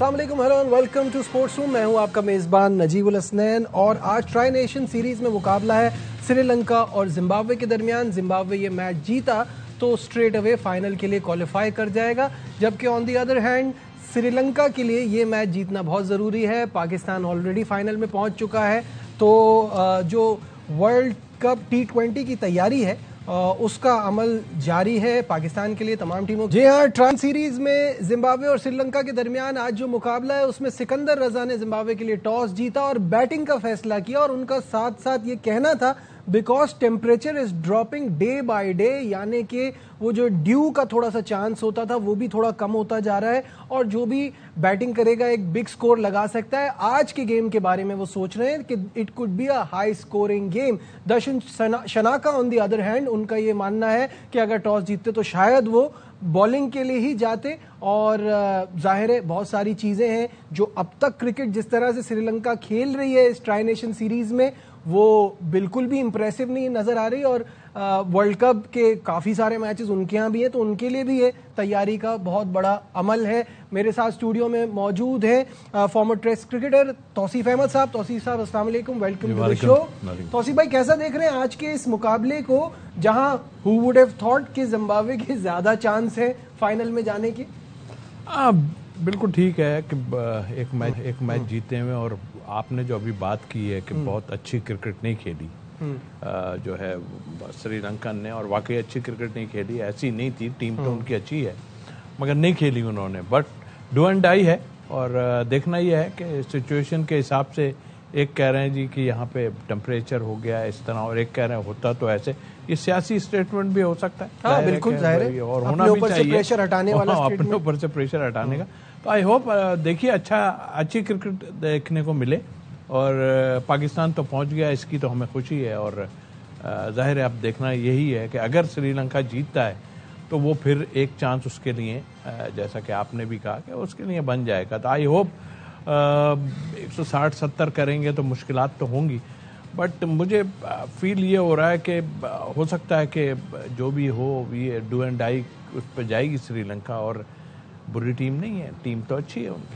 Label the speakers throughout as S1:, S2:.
S1: अस्सलाम वालेकुम, hello and welcome to sports room. मैं हूं आपका मेज़बान नजीबुल हसनैन और आज ट्राई नेशन सीरीज़ में मुकाबला है श्रीलंका और जिम्बाब्वे के दरमियान। जिम्बाब्वे ये मैच जीता तो स्ट्रेट अवे फाइनल के लिए क्वालिफाई कर जाएगा, जबकि on the other hand Sri Lanka के लिए ये मैच जीतना बहुत ज़रूरी है। पाकिस्तान ऑलरेडी फाइनल में पहुंच चुका है, तो जो वर्ल्ड कप T20 की तैयारी है उसका अमल जारी है पाकिस्तान के लिए तमाम टीमों। जी हाँ, ट्राई सीरीज में जिम्बाब्वे और श्रीलंका के दरमियान आज जो मुकाबला है उसमें सिकंदर रजा ने जिम्बाब्वे के लिए टॉस जीता और बैटिंग का फैसला किया। और उनका साथ साथ ये कहना था because temperature is dropping day by day, यानी कि वो जो ड्यू का थोड़ा सा चांस होता था वो भी थोड़ा कम होता जा रहा है और जो भी बैटिंग करेगा एक बिग स्कोर लगा सकता है। आज के गेम के बारे में वो सोच रहे हैं कि it could be a high scoring game. Darshan Shanaka on the other hand, उनका ये मानना है कि अगर टॉस जीतते तो शायद वो बॉलिंग के लिए ही जाते। और जाहिर है बहुत सारी चीजें हैं जो अब तक क्रिकेट जिस तरह से श्रीलंका खेल रही है इस ट्राई नेशन सीरीज में वो बिल्कुल भी इंप्रेसिव नहीं नजर आ रही। और वर्ल्ड कप के काफी सारे मैचेस उनके यहाँ भी हैं, तो उनके लिए भी ये तैयारी का बहुत बड़ा अमल है। मेरे साथ स्टूडियो में मौजूद हैं former test cricketer Tauseef Ahmed साहब। तौसीफ साहब अस्सलाम वालेकुम, welcome to the show. Tauseef भाई, कैसा देख रहे हैं आज के इस मुकाबले को, जहां हु वुड हैव थॉट कि जिम्बाब्वे के ज्यादा चांस है फाइनल में जाने की?
S2: बिल्कुल ठीक है कि एक मैच जीते हुए, और आपने जो अभी बात की है कि बहुत अच्छी क्रिकेट नहीं खेली जो है श्रीलंका ने, और वाकई अच्छी क्रिकेट नहीं खेली। ऐसी नहीं थी, टीम तो उनकी अच्छी है मगर नहीं खेली उन्होंने। बट डू एंड डाई है और देखना ही है कि सिचुएशन के हिसाब से। एक कह रहे हैं जी कि यहाँ पे टेम्परेचर हो गया इस तरह, और एक कह रहे हैं होता तो ऐसे। ये सियासी स्टेटमेंट भी हो सकता है।
S1: हाँ, बिल्कुल जाहिर है,
S2: और होना भी चाहिए,
S1: प्रेशर हटाने वाला
S2: अपने ऊपर से प्रेशर हटाने का। तो आई होप देखिए अच्छी क्रिकेट देखने को मिले। और पाकिस्तान तो पहुंच गया, इसकी तो हमें खुशी है। और जाहिर है अब देखना यही है कि अगर श्रीलंका जीतता है तो वो फिर एक चांस उसके लिए, जैसा कि आपने भी कहा, कि उसके लिए बन जाएगा। तो आई होप 160-70 करेंगे तो मुश्किलात तो होंगी। बट मुझे फील ये हो रहा है कि हो सकता है कि जो भी हो ये डू एंड डाई उस पर जाएगी श्रीलंका। और बुरी टीम नहीं है, टीम तो अच्छी है उनकी।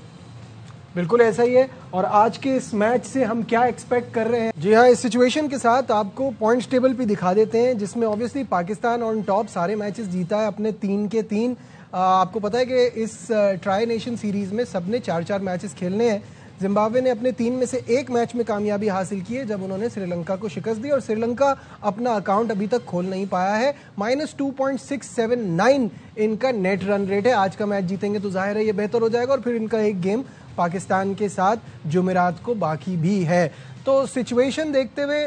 S1: बिल्कुल ऐसा ही है। और आज के इस मैच से हम क्या एक्सपेक्ट कर रहे हैं? जी हाँ, इस सिचुएशन के साथ आपको पॉइंट्स टेबल भी दिखा देते हैं, जिसमें ऑब्वियसली पाकिस्तान ऑन टॉप, सारे मैचेस जीता है अपने 3 के 3। आपको पता है कि इस ट्राई नेशन सीरीज में सबने 4-4 मैचेस खेलने हैं। जिम्बाब्वे ने अपने 3 में से 1 मैच में कामयाबी हासिल की है जब उन्होंने श्रीलंका को शिकस्त दी, और श्रीलंका अपना अकाउंट अभी तक खोल नहीं पाया है। -2.679 इनका नेट रन रेट है। आज का मैच जीतेंगे तो जाहिर है ये बेहतर हो जाएगा, और फिर इनका एक गेम पाकिस्तान के साथ जुमेरात को बाकी भी है। तो सिचुएशन देखते हुए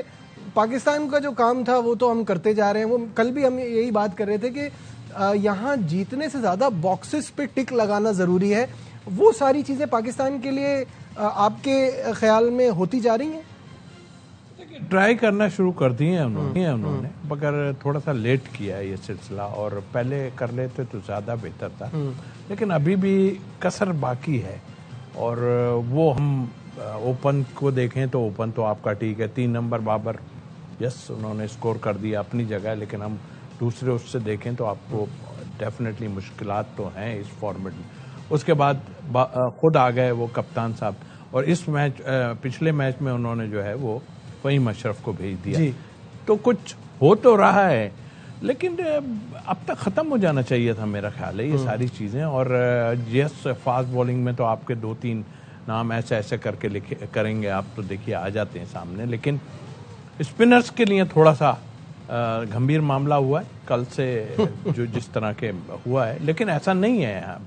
S1: पाकिस्तान का जो काम था वो तो हम करते जा रहे हैं। वो कल भी हम यही बात कर रहे थे कि यहाँ जीतने से ज़्यादा बॉक्सेस पे टिक लगाना ज़रूरी है। वो सारी चीज़ें पाकिस्तान के लिए आपके ख्याल में होती जा रही हैं?
S2: ट्राई करना शुरू कर दिए हैं उन्होंने, मगर थोड़ा सा लेट किया है ये सिलसिला, और पहले कर लेते तो ज़्यादा बेहतर था। लेकिन अभी भी कसर बाकी है। और वो हम ओपन को देखें तो ओपन तो आपका ठीक है, 3 नंबर बाबर, यस उन्होंने स्कोर कर दिया अपनी जगह। लेकिन हम दूसरे उससे देखें तो आपको डेफिनेटली मुश्किलात तो हैं इस फॉर्मेट में। उसके बाद खुद आ गए वो कप्तान साहब, और इस मैच पिछले मैच में उन्होंने जो है वो फ़हीम अशरफ को भेज दिया। तो कुछ हो तो रहा है, लेकिन अब तक ख़त्म हो जाना चाहिए था मेरा ख्याल है ये सारी चीज़ें। और यस, फास्ट बॉलिंग में तो आपके 2-3 नाम ऐसे ऐसे करके करेंगे आप तो देखिए आ जाते हैं सामने। लेकिन स्पिनर्स के लिए थोड़ा सा गंभीर मामला हुआ है कल से जो जिस तरह के हुआ है। लेकिन ऐसा नहीं है।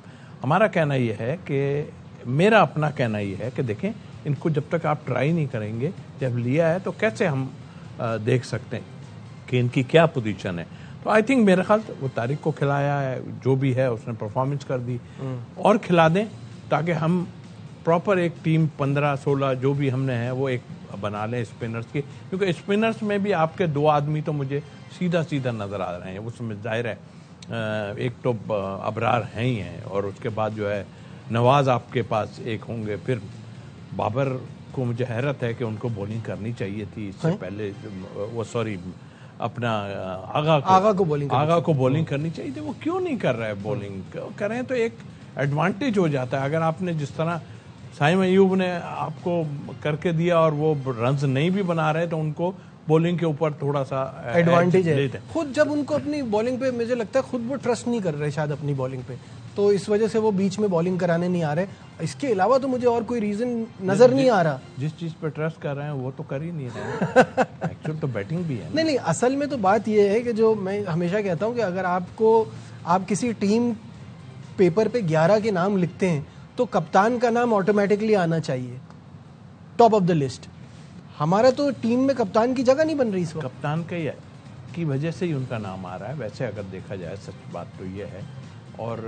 S2: हमारा कहना यह है कि, मेरा अपना कहना यह है कि देखें, इनको जब तक आप ट्राई नहीं करेंगे, जब लिया है तो कैसे हम देख सकते हैं कि इनकी क्या पोजीशन है। तो आई थिंक मेरे ख्याल वो तारिक को खिलाया है, जो भी है उसने परफॉर्मेंस कर दी, और खिला दें ताकि हम प्रॉपर एक टीम 15-16 जो भी हमने है वो एक बना लें स्पिनर्स की। क्योंकि स्पिनर्स में भी आपके 2 आदमी तो मुझे सीधा सीधा नज़र आ रहे हैं। उसमें जाहिर है एक तो अबरार हैं ही हैं, और उसके बाद जो है नवाज आपके पास एक होंगे। फिर बाबर को मुझे हैरत है कि उनको बॉलिंग करनी चाहिए थी इससे पहले, वो सॉरी अपना आगा को बॉलिंग करनी चाहिए थी। वो क्यों नहीं कर रहा है बॉलिंग? कर रहे हैं तो एक एडवांटेज हो जाता है। अगर आपने जिस तरह साइम अयूब ने आपको करके दिया और वो रन्स नहीं भी बना रहे तो उनको बॉलिंग के ऊपर थोड़ा सा
S1: एडवांटेज है। खुद जब उनको अपनी बॉलिंग पे मुझे लगता है खुद वो ट्रस्ट नहीं कर रहे शायद अपनी बॉलिंग पे, तो इस वजह से वो बीच में बॉलिंग कराने नहीं आ रहे। इसके अलावा तो मुझे और कोई रीजन नजर नहीं आ रहा।
S2: जिस चीज पे ट्रस्ट कर रहे हैं वो तो कर ही नहीं रहे। एक्चुअल तो बैटिंग भी है।
S1: नहीं, असल में तो बात ये है कि जो मैं हमेशा कहता हूँ कि अगर आप किसी टीम पेपर पे 11 के नाम लिखते हैं तो कप्तान का नाम ऑटोमेटिकली आना चाहिए टॉप ऑफ द लिस्ट। हमारा तो टीम में कप्तान की जगह नहीं बन रही इस वक्त।
S2: कप्तान की वजह से ही उनका नाम आ रहा है। वैसे अगर देखा जाए सच बात तो ये है, और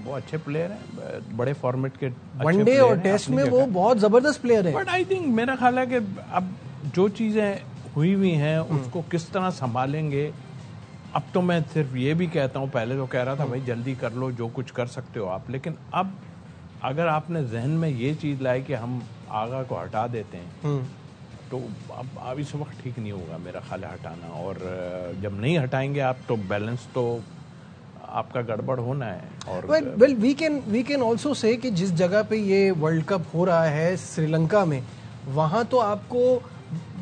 S2: वो अच्छे प्लेयर हैं, बड़े फॉर्मेट के
S1: वनडे और टेस्ट में वो बहुत जबरदस्त प्लेयर है।
S2: बट आई थिंक मेरा ख्याल है कि अब जो चीजें हुई हुई हैं उसको किस तरह संभालेंगे। अब तो मैं सिर्फ ये भी कहता हूँ, पहले तो कह रहा था भाई जल्दी कर लो, जो कुछ कर सकते हो आप, लेकिन अब अगर आपने जहन में ये चीज लाई कि हम आगा को हटा देते हैं तो अब इस वक्त ठीक नहीं होगा मेरा ख्याल है हटाना। और जब नहीं हटाएंगे आप तो बैलेंस तो आपका गड़बड़ होना है। और
S1: well we can also say कि जिस जगह पे ये वर्ल्ड कप हो रहा है श्रीलंका में, वहाँ तो आपको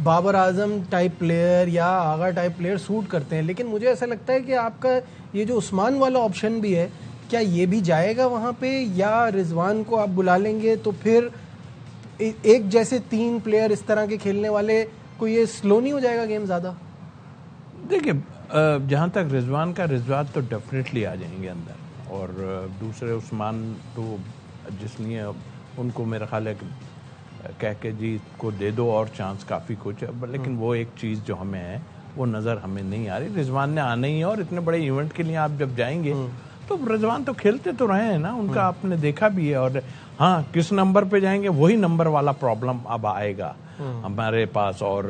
S1: बाबर आजम टाइप प्लेयर या आगा टाइप प्लेयर सूट करते हैं, लेकिन मुझे ऐसा लगता है कि आपका ये जो उस्मान वाला ऑप्शन भी है, क्या ये भी जाएगा वहाँ पे, या रिजवान को आप बुला लेंगे तो फिर एक जैसे 3 प्लेयर इस तरह के खेलने वाले को ये स्लो नहीं हो जाएगा गेम ज़्यादा?
S2: देखिए, जहाँ तक रिजवान तो डेफिनेटली आ जाएंगे अंदर, और दूसरे उस्मान तो जिसलिए उनको मेरा ख्याल है कह के जी को दे दो और चांस काफ़ी कुछ, लेकिन वो एक चीज़ जो हमें है वो नज़र हमें नहीं आ रही। रिजवान ने आना ही है, और इतने बड़े इवेंट के लिए आप जब जाएंगे तो रिजवान तो खेलते तो रहे हैं ना, उनका आपने देखा भी है। और हाँ, किस नंबर पे जाएंगे वही नंबर वाला प्रॉब्लम अब आएगा हमारे पास। और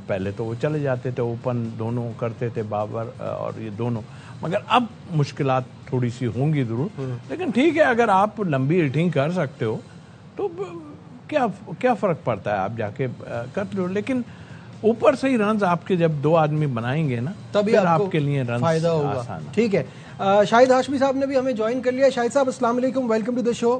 S2: पहले तो वो चले जाते थे, ओपन दोनों करते थे बाबर और ये दोनों, मगर अब मुश्किलात थोड़ी सी होंगी जरूर। लेकिन ठीक है, अगर आप लंबी हिटिंग कर सकते हो तो क्या फर्क पड़ता है, आप जाके कर लो। लेकिन ऊपर से ही रन्स आपके जब 2 आदमी बनाएंगे ना
S1: तभी
S2: आपके लिए रन्स
S1: फायदा होगा। ठीक है, शाहिद हाशमी साहब ने भी हमें ज्वाइन कर लिया। शाहिद साहब अस्सलाम वालेकुम, वेलकम टू द शो।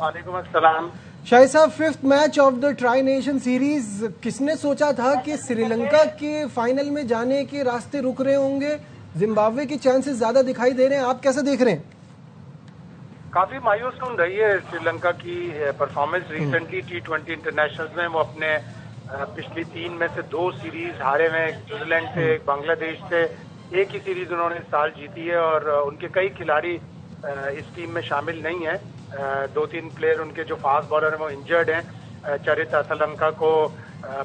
S3: वालेकुम अस्सलाम।
S1: शाहिद साहब, 5th match of the tri nation series, किसने सोचा था कि श्रीलंका के फाइनल में जाने के रास्ते रुक रहे होंगे? जिम्बाब्वे के चांसेस ज्यादा दिखाई दे रहे हैं, आप कैसे देख रहे हैं?
S3: काफी मायूस सुन रही है श्रीलंका की परफॉर्मेंस रिसेंटली T20 इंटरनेशनल्स में। वो अपने पिछली 3 में से 2 सीरीज हारे हुए, एक न्यूजीलैंड से, एक बांग्लादेश से। एक ही सीरीज उन्होंने इस साल जीती है, और उनके कई खिलाड़ी इस टीम में शामिल नहीं है। 2-3 प्लेयर उनके जो फास्ट बॉलर हैं वो इंजर्ड हैं। चरित असलंका को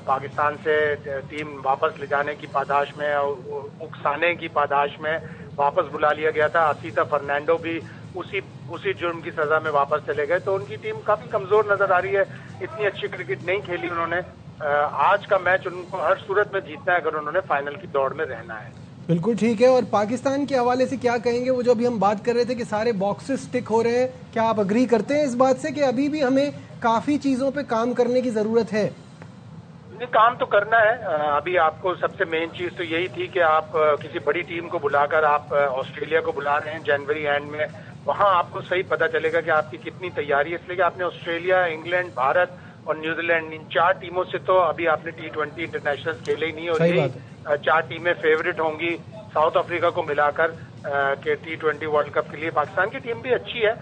S3: पाकिस्तान से टीम वापस ले जाने की पादाश में, उकसाने की पादाश में वापस बुला लिया गया था। आसिता फर्नांडो भी उसी जुर्म की सजा में वापस चले गए। तो उनकी टीम काफी कमजोर नजर आ रही है, इतनी अच्छी क्रिकेट नहीं खेली उन्होंने। आज का मैच उनको हर सूरत में जीतना है अगर उन्होंने फाइनल की दौड़ में रहना है।
S1: बिल्कुल ठीक है। और पाकिस्तान के हवाले से क्या कहेंगे? वो जो अभी हम बात कर रहे थे कि सारे बॉक्सेस टिक हो रहे हैं, क्या आप अग्री करते हैं इस बात से कि अभी भी हमें काफी चीजों पे काम करने की जरूरत है?
S3: काम तो करना है। अभी आपको सबसे मेन चीज तो यही थी कि आप किसी बड़ी टीम को बुलाकर, आप ऑस्ट्रेलिया को बुला रहे हैं जनवरी एंड में, वहां आपको सही पता चलेगा कि आपकी कितनी तैयारी है। इसलिए कि आपने ऑस्ट्रेलिया, इंग्लैंड, भारत और न्यूजीलैंड, इन 4 टीमों से तो अभी आपने T20 इंटरनेशनल खेले ही नहीं, और यही 4 टीमें फेवरेट होंगी साउथ अफ्रीका को मिलाकर के T20 वर्ल्ड कप के लिए। पाकिस्तान की टीम भी अच्छी है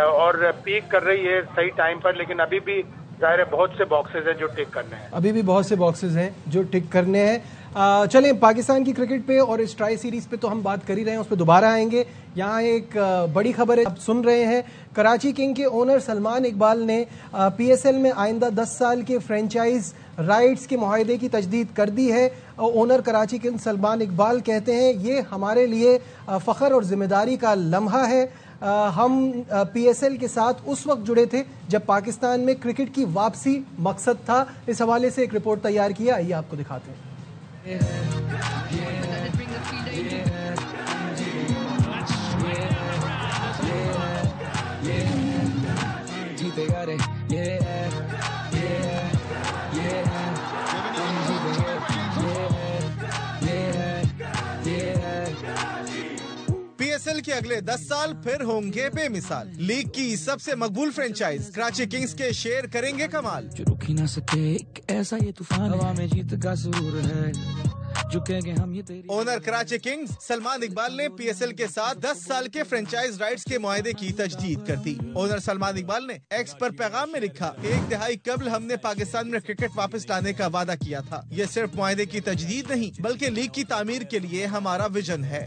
S3: और पीक कर रही है सही टाइम पर, लेकिन अभी भी जाहिर है बहुत से बॉक्सेस हैं जो टिक करने हैं।
S1: अभी भी बहुत से बॉक्सेस हैं जो टिक करने हैं। चलें, पाकिस्तान की क्रिकेट पे और इस ट्राई सीरीज पे तो हम बात कर ही रहे हैं, उस पर दोबारा आएंगे। यहाँ एक बड़ी खबर है, आप सुन रहे हैं। कराची किंग के ओनर सलमान इकबाल ने PSL में आइंदा 10 साल के फ्रेंचाइज राइट्स के मुआहदे की तजदीद कर दी है। ओनर कराची किंग सलमान इकबाल कहते हैं, ये हमारे लिए फ़ख्र और जिम्मेदारी का लम्हा है। हम PSL के साथ उस वक्त जुड़े थे जब पाकिस्तान में क्रिकेट की वापसी मकसद था। इस हवाले से एक रिपोर्ट तैयार किया, आइए आपको दिखाते हैं।
S4: PSL PSL के अगले 10 साल फिर होंगे बेमिसाल। लीग की सबसे मकबूल फ्रेंचाइज कराची किंग्स के शेर करेंगे कमाल।
S5: जो रुक ही ना सके एक ऐसा ये तूफान, हवा में जीत का सुरूर है, झुकेंगे हम ये तेरी।
S4: ओनर कराची किंग्स सलमान इकबाल ने PSL के साथ 10 साल के फ्रेंचाइज राइट्स के मुआहदे की तजदीद कर दी। ओनर सलमान इकबाल ने एक्स पर पैगाम में लिखा, एक दिहाई कबल हमने पाकिस्तान में क्रिकेट वापस लाने का वादा किया था। ये सिर्फ मुआहदे की तजदीद नहीं बल्कि लीग की तामीर के लिए हमारा विजन है।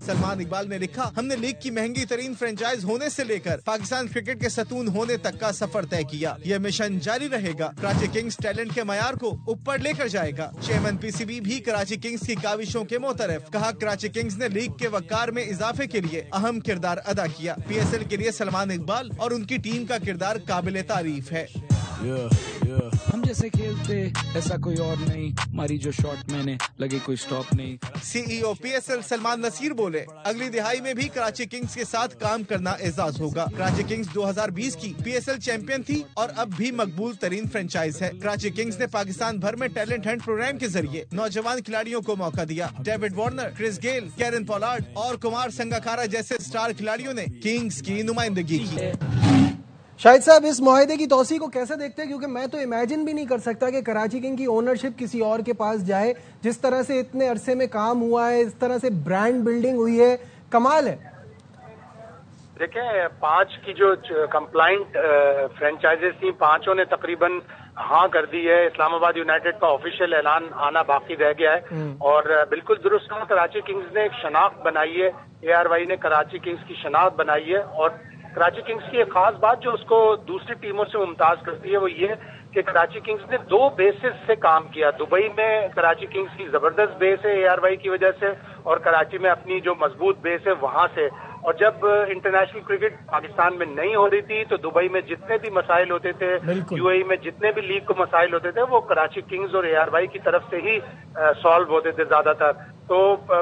S4: सलमान इकबाल ने लिखा, हमने लीग की महंगी तरीन फ्रेंचाइज होने से लेकर पाकिस्तान क्रिकेट के सतून होने तक का सफर तय किया। यह मिशन जारी रहेगा। कराची किंग्स टैलेंट के मयार को ऊपर लेकर जाएगा। चेयरमैन PCB भी कराची किंग्स की काविशों के मोतरफ। कहा, कराची किंग्स ने लीग के वक़ार में इजाफे के लिए अहम किरदार अदा किया। PSL के लिए सलमान इकबाल और उनकी टीम का किरदार काबिल तारीफ है।
S5: हम जैसे खेलते ऐसा कोई और नहीं, मारी जो शॉट मैंने लगे कोई स्टॉप नहीं।
S4: CEO PSL सलमान नसीर बोले, अगली दिहाई में भी कराची किंग्स के साथ काम करना एजाज होगा। कराची किंग्स 2020 की PSL चैंपियन थी और अब भी मकबूल तरीन फ्रेंचाइज है। कराची किंग्स ने पाकिस्तान भर में टैलेंट हंट प्रोग्राम के जरिए नौजवान खिलाड़ियों को मौका दिया। David Warner, Chris Gayle, Kieron Pollard और कुमार संगकारा जैसे स्टार खिलाड़ियों ने किंग्स की नुमाइंदगी की।
S1: शाहिद साहब, इस मुआहदे की तौसी को कैसे देखते हैं? क्योंकि मैं तो इमेजिन भी नहीं कर सकता कि कराची किंग की ओनरशिप किसी और के पास जाए। जिस तरह से इतने अरसे में काम हुआ है, इस तरह से ब्रांड बिल्डिंग हुई है, कमाल है।
S3: देखिए, 5 की जो कंप्लाइंट फ्रेंचाइजेस थी, 5 ने तकरीबन हाँ कर दी है। इस्लामाबाद यूनाइटेड का ऑफिशियल ऐलान आना बाकी रह गया है। और बिल्कुल दुरुस्त कहा, कराची किंग्स ने एक शनाख्त बनाई है। ARY ने कराची किंग्स की शनाख्त बनाई है। और कराची किंग्स की एक खास बात जो उसको दूसरी टीमों से मुमताज करती है वो ये कि कराची किंग्स ने 2 बेसिस से काम किया। दुबई में कराची किंग्स की जबरदस्त बेस है ARY की वजह से, और कराची में अपनी जो मजबूत बेस है वहां से। और जब इंटरनेशनल क्रिकेट पाकिस्तान में नहीं हो रही थी तो दुबई में जितने भी मसाइल होते थे, UAE में जितने भी लीग को मसाइल होते थे, वो कराची किंग्स और ARY की तरफ से ही सॉल्व होते थे ज्यादातर। तो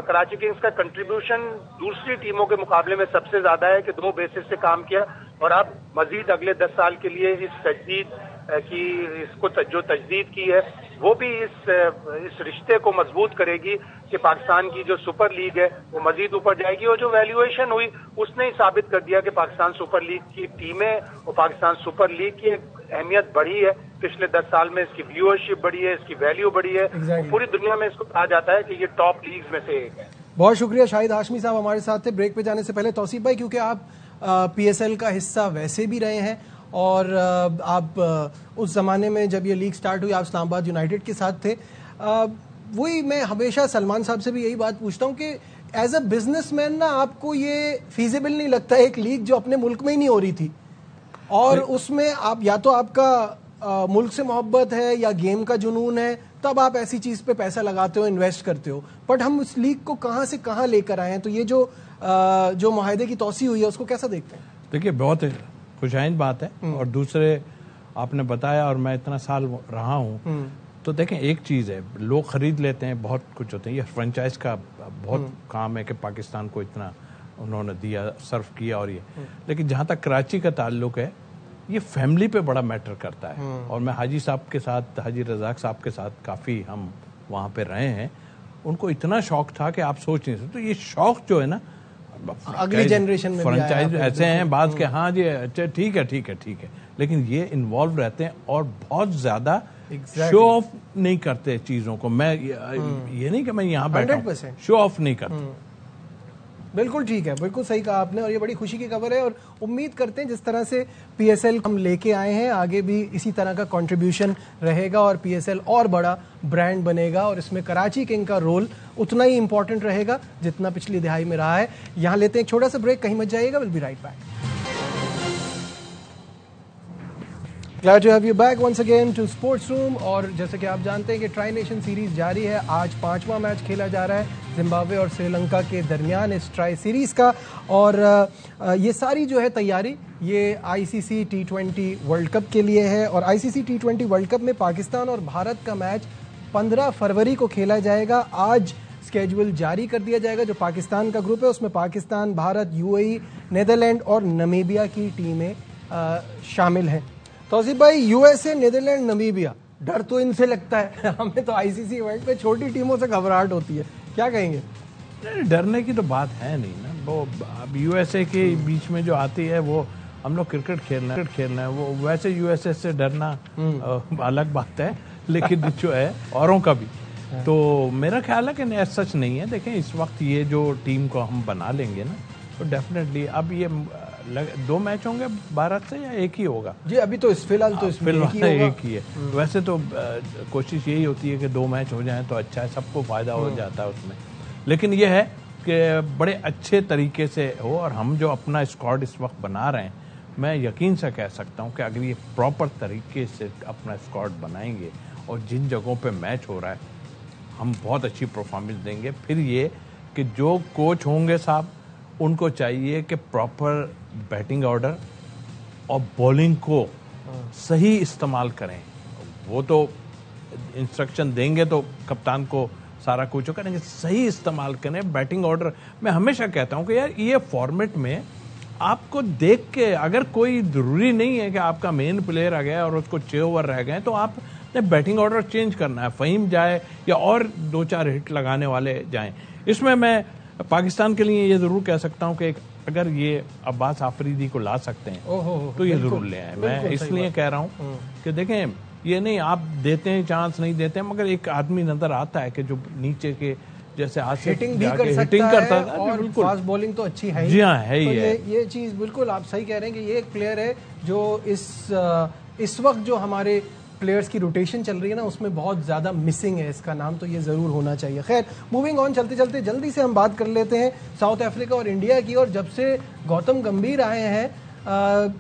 S3: कराची किंग्स का कंट्रीब्यूशन दूसरी टीमों के मुकाबले में सबसे ज्यादा है कि 2 बेसिस से काम किया। और अब मजीद अगले 10 साल के लिए इस तजदीद की, इसको जो तजदीद की है वो भी इस रिश्ते को मजबूत करेगी कि पाकिस्तान की जो सुपर लीग है वो मजीद ऊपर जाएगी। और जो वैल्यूएशन हुई उसने ही साबित कर दिया कि पाकिस्तान सुपर लीग की टीमें और पाकिस्तान सुपर लीग की अहमियत बढ़ी है। पिछले 10 साल में इसकी व्यूअरशिप बढ़ी है, इसकी वैल्यू बढ़ी है। पूरी दुनिया में इसको कहा जाता है कि ये टॉप लीग्स में से एक है।
S1: बहुत शुक्रिया शाहिद हाशमी साहब हमारे साथ थे। ब्रेक पे जाने से पहले तौसीफ भाई, क्योंकि आप PSL का हिस्सा वैसे भी रहे हैं और आप उस ज़माने में जब ये लीग स्टार्ट हुई आप इस्लामाबाद यूनाइटेड के साथ थे। वही मैं हमेशा सलमान साहब से भी यही बात पूछता हूँ कि एज अ बिजनेसमैन ना आपको ये फीजिबल नहीं लगता एक लीग जो अपने मुल्क में ही नहीं हो रही थी और उसमें आप या तो आपका मुल्क से मोहब्बत है या गेम का जुनून है, तब आप ऐसी चीज़ पे पैसा लगाते हो, इन्वेस्ट करते हो। बट हम उस लीग को कहाँ से कहाँ लेकर आए हैं, तो ये जो मुआहदे की तौसी हुई है उसको कैसा देखते हैं?
S2: देखिए, बहुत खुशाइंद बात है। और दूसरे आपने बताया और मैं इतना साल रहा हूँ तो देखें, एक चीज़ है, लोग खरीद लेते हैं, बहुत कुछ होते हैं। ये फ्रेंचाइज का बहुत काम है कि पाकिस्तान को इतना उन्होंने दिया, सर्व किया और ये। लेकिन जहाँ तक कराची का ताल्लुक है, ये फैमिली पे बड़ा मैटर करता है। और मैं हाजी साहब के साथ, हाजी रज़ाक साहब के साथ काफ़ी हम वहाँ पे रहे हैं। उनको इतना शौक था कि आप सोच नहीं सकते। तो ये शौक जो है ना,
S1: अगली जनरेशन में
S2: फ्रेंचाइज ऐसे हैं बात के, हाँ जी ठीक है, लेकिन ये इन्वॉल्व रहते हैं और बहुत ज्यादा शो ऑफ नहीं करते चीजों को। मैं ये नहीं कि मैं यहाँ बैठा शो ऑफ नहीं करता।
S1: बिल्कुल ठीक है, बिल्कुल सही कहा आपने और ये बड़ी खुशी की खबर है। और उम्मीद करते हैं जिस तरह से PSL हम लेके आए हैं आगे भी इसी तरह का कंट्रीब्यूशन रहेगा और PSL और बड़ा ब्रांड बनेगा और इसमें कराची किंग का रोल उतना ही इंपॉर्टेंट रहेगा जितना पिछली दिहाई में रहा है। यहाँ लेते हैं एक छोटा सा ब्रेक, कहीं मत जाइएगा, will be right back. Glad to have you back once again to Sports Room। और जैसे कि आप जानते हैं कि ट्राई नेशन सीरीज जारी है। आज 5वां मैच खेला जा रहा है जिम्बाब्वे और श्रीलंका के दरमियान इस ट्राई सीरीज का। और ये सारी जो है तैयारी ये ICC T20 वर्ल्ड कप के लिए है। और ICC T20 वर्ल्ड कप में पाकिस्तान और भारत का मैच 15 फरवरी को खेला जाएगा। आज स्केड्यूल जारी कर दिया जाएगा। जो पाकिस्तान का ग्रुप है उसमें पाकिस्तान, भारत, UAE, नीदरलैंड और नमीबिया की टीमें शामिल हैं। तौसीफ भाई, USA, नीदरलैंड, नमीबिया, डर तो इनसे लगता है। हमें तो आईसीसी इवेंट में छोटी टीमों से घबराहट होती है, क्या कहेंगे?
S2: डरने की तो बात है नहीं ना। वो अब यूएसए के बीच में जो आती है वो हम लोग क्रिकेट खेलना है, वो वैसे यूएसए से डरना अलग बात है, लेकिन जो है औरों का भी। तो मेरा ख्याल है कि सच नहीं है। देखें इस वक्त ये जो टीम को हम बना लेंगे ना, तो डेफिनेटली अब ये 2 मैच होंगे भारत से या एक ही होगा?
S1: जी अभी तो फिलहाल तो
S2: एक ही है। वैसे तो कोशिश यही होती है कि 2 मैच हो जाएं तो अच्छा है, सबको फायदा हो जाता है उसमें। लेकिन ये है कि बड़े अच्छे तरीके से हो, और हम जो अपना स्क्वाड इस वक्त बना रहे हैं, मैं यकीन से कह सकता हूं कि अगर ये प्रॉपर तरीके से अपना स्क्वाड बनाएंगे और जिन जगहों पे मैच हो रहा है हम बहुत अच्छी परफॉर्मेंस देंगे। फिर ये कि जो कोच होंगे साहब, उनको चाहिए कि प्रॉपर बैटिंग ऑर्डर और बॉलिंग को सही इस्तेमाल करें। वो तो इंस्ट्रक्शन देंगे तो कप्तान को सारा कुछ करेंगे, सही इस्तेमाल करें बैटिंग ऑर्डर। मैं हमेशा कहता हूं कि यार ये फॉर्मेट में आपको देख के, अगर कोई जरूरी नहीं है कि आपका मेन प्लेयर आ गया और उसको 6 ओवर रह गए तो आप बैटिंग ऑर्डर चेंज करना है, फहीम जाए या और 2-4 हिट लगाने वाले जाएं। इसमें मैं पाकिस्तान के लिए ये जरूर कह सकता हूं कि अगर ये अब्बास आफरीदी को ला सकते हैं तो ये जरूर ले आए। मैं इसलिए कह रहा हूं कि देखें ये नहीं आप देते हैं चांस, नहीं देते हैं, मगर एक आदमी नजर आता है कि जो नीचे के जैसे
S1: हिटिंग भी कर सकता है और फास्ट बॉलिंग तो अच्छी है ही।
S2: जी हाँ, है ही है।
S1: ये चीज बिल्कुल आप सही कह रहे हैं कि ये एक प्लेयर है जो इस वक्त जो हमारे प्लेयर्स की रोटेशन चल रही है ना, उसमें बहुत ज़्यादा मिसिंग है। इसका नाम तो ये ज़रूर होना चाहिए। खैर मूविंग ऑन, चलते चलते जल्दी से हम बात कर लेते हैं साउथ अफ्रीका और इंडिया की। और जब से गौतम गंभीर आए हैं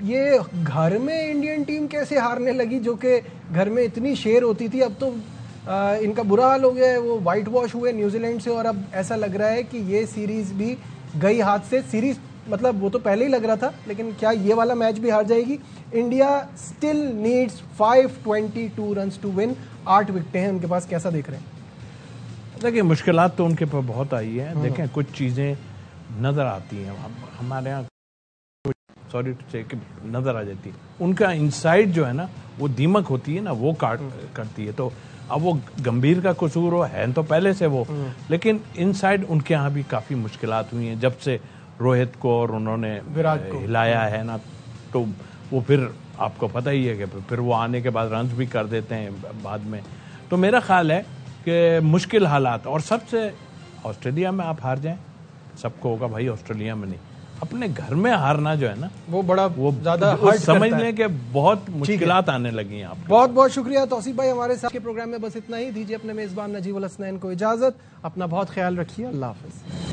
S1: ये घर में इंडियन टीम कैसे हारने लगी, जो कि घर में इतनी शेर होती थी, अब तो इनका बुरा हाल हो गया है। वो वाइट वॉश हुए न्यूजीलैंड से और अब ऐसा लग रहा है कि ये सीरीज भी गई हाथ से। सीरीज मतलब वो तो पहले ही लग रहा था, लेकिन क्या ये वाला मैच भी हार जाएगी? India still needs 522 runs to win. 8 विकेटें हैं उनके पास, कैसा देख रहे हैं?
S2: देखिए मुश्किलात तो उनके पास बहुत आई है। देखें कुछ चीज़ें नज़र आती हैं हमारे यहाँ, सॉरी टू से, नज़र आ जाती है। उनका इनसाइड जो है ना, वो दीमक होती है ना, वो करती है। तो अब वो गंभीर का कसूर है तो पहले से वो, लेकिन इनसाइड उनके यहाँ भी काफ़ी मुश्किलात हुई हैं जब से रोहित को और उन्होंने विराट को हिलाया है ना। तो वो फिर आपको पता ही है कि फिर वो आने के बाद रन्स भी कर देते हैं बाद में। तो मेरा ख्याल है कि मुश्किल हालात, और सबसे ऑस्ट्रेलिया में आप हार जाएं, सबको होगा भाई ऑस्ट्रेलिया में नहीं, अपने घर में हारना जो है ना, वो बड़ा वो ज्यादा समझ लें कि बहुत मुश्किलात आने लगी हैं। आप
S1: बहुत बहुत शुक्रिया तौसीफ भाई, हमारे साथ के प्रोग्राम में बस इतना ही। दीजिए अपने मेजबान नजीब उल हसनैन को इजाजत। अपना बहुत ख्याल रखिए, अल्लाह हाफिज।